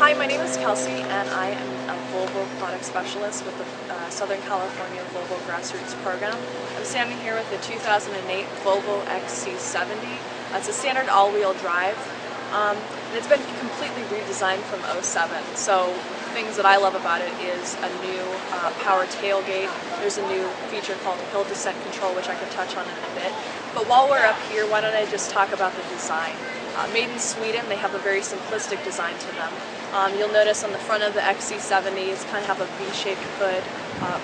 Hi, my name is Kelsey and I am a Volvo product specialist with the Southern California Volvo Grassroots program. I'm standing here with the 2008 Volvo XC70. It's a standard all-wheel drive and it's been completely redesigned from '07. So things that I love about it is a new power tailgate. There's a new feature called hill descent control, which I can touch on in a bit. But while we're up here, why don't I just talk about the design. Made in Sweden, they have a very simplistic design to them. You'll notice on the front of the XC70 it's kind of have a V-shaped hood,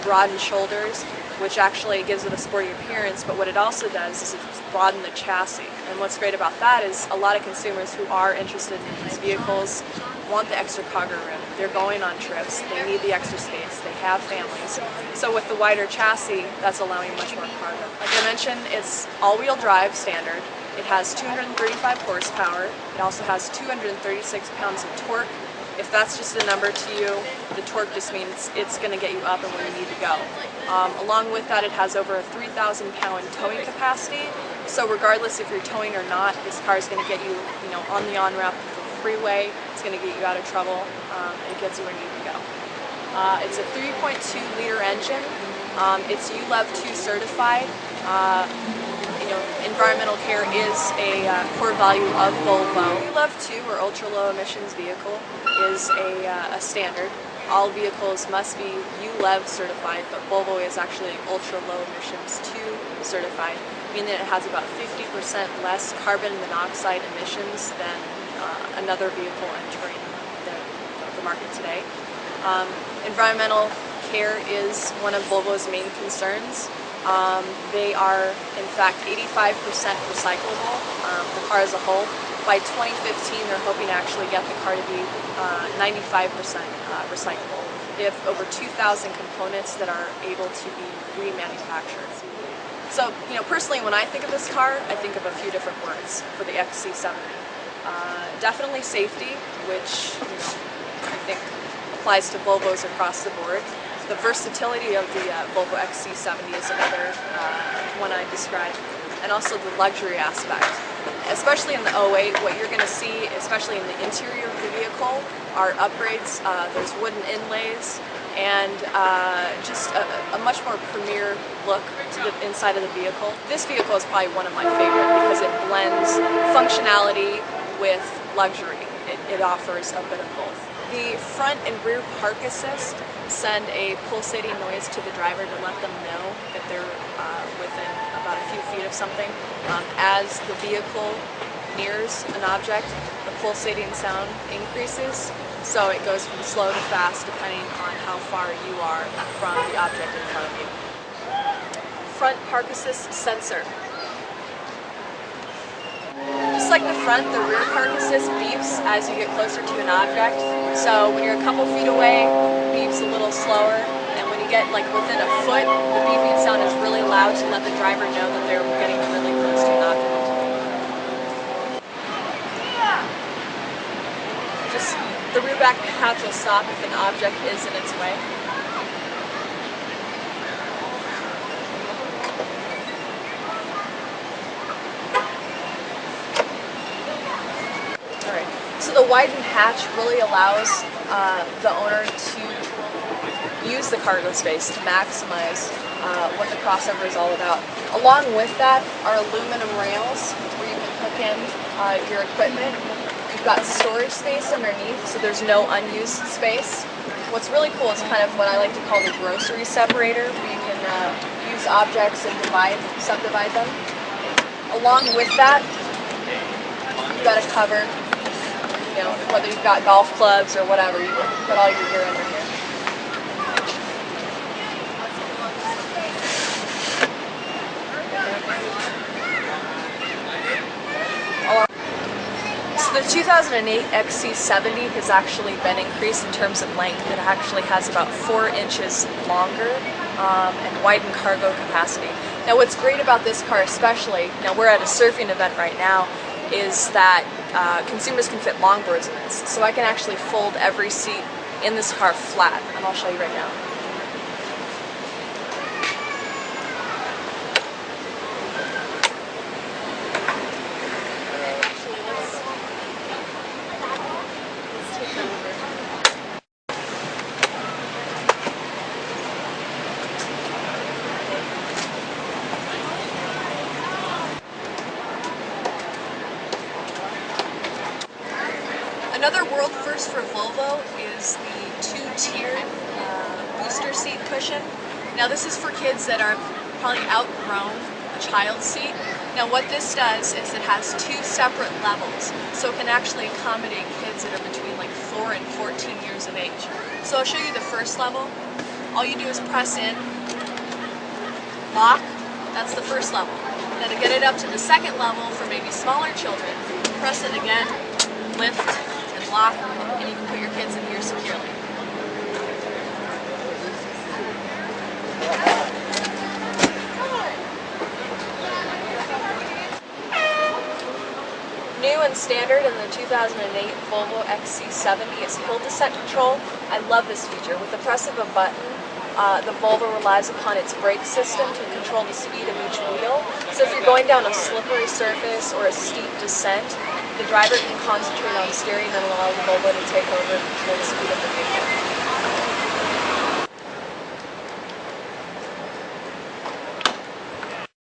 broadened shoulders, which actually gives it a sporty appearance, but what it also does is it's broaden the chassis. And what's great about that is a lot of consumers who are interested in these vehicles want the extra cargo room. They're going on trips, they need the extra space, they have families. So with the wider chassis, that's allowing much more cargo. Like I mentioned, it's all-wheel drive standard. It has 235 horsepower. It also has 236 pounds of torque. If that's just a number to you, the torque just means it's going to get you up and where you need to go. Along with that, it has over a 3,000 pound towing capacity. So regardless if you're towing or not, this car is going to get you, on the on-ramp of the freeway. It's going to get you out of trouble. It gets you where you need to go. It's a 3.2 liter engine. It's ULEV 2 certified. Environmental care is a core value of Volvo. ULEV 2 or ultra low emissions vehicle is a standard. All vehicles must be ULEV certified, but Volvo is actually ultra low emissions 2 certified, meaning that it has about 50% less carbon monoxide emissions than another vehicle entering the market today. Environmental care is one of Volvo's main concerns. They are, in fact, 85% recyclable, the car as a whole. By 2015, they're hoping to actually get the car to be 95% recyclable. They have over 2,000 components that are able to be remanufactured. So, personally, when I think of this car, I think of a few different words for the XC70. Definitely safety, which I think applies to Volvos across the board. The versatility of the Volvo XC70 is another one I described, and also the luxury aspect. Especially in the 08, what you're going to see, especially in the interior of the vehicle, are upgrades. There's wooden inlays and just a much more premier look to the inside of the vehicle. This vehicle is probably one of my favorite because it blends functionality with luxury. It offers a bit of both. The front and rear park assist send a pulsating noise to the driver to let them know that they're within about a few feet of something. As the vehicle nears an object, the pulsating sound increases, so it goes from slow to fast depending on how far you are from the object in front of you. Front park assist sensor. Just like the front, the rear park assist beeps as you get closer to an object. So when you're a couple feet away, it beeps a little slower, and when you get within a foot, the beeping sound is really loud to let the driver know that they're getting really close to an object. Just the rear back hatch will stop if an object is in its way. So the widened hatch really allows the owner to use the cargo space to maximize what the crossover is all about. Along with that are aluminum rails where you can hook in your equipment. You've got storage space underneath, so there's no unused space. What's really cool is kind of what I like to call the grocery separator, where you can use objects and subdivide them. Along with that, you've got a cover. Whether you've got golf clubs or whatever, you can put all your gear under here. So the 2008 XC70 has actually been increased in terms of length. It actually has about 4 inches longer and widened cargo capacity. Now what's great about this car especially, we're at a surfing event right now, is that consumers can fit longboards in this. So I can actually fold every seat in this car flat, and I'll show you right now. Let's take over. Another world first for Volvo is the two-tiered booster seat cushion. Now this is for kids that are probably outgrown a child seat. Now what this does is it has two separate levels, so it can actually accommodate kids that are between like 4 and 14 years of age. So I'll show you the first level. All you do is press in, lock, that's the first level. Now to get it up to the second level for maybe smaller children, press it again, lift, and lock, and you can put your kids in here securely. New and standard in the 2008 Volvo XC70 is hill descent control. I love this feature. With the press of a button, the Volvo relies upon its brake system to control the speed of each wheel. So if you're going down a slippery surface or a steep descent, the driver can concentrate on steering and allow the Volvo to take over and control the speed of the vehicle.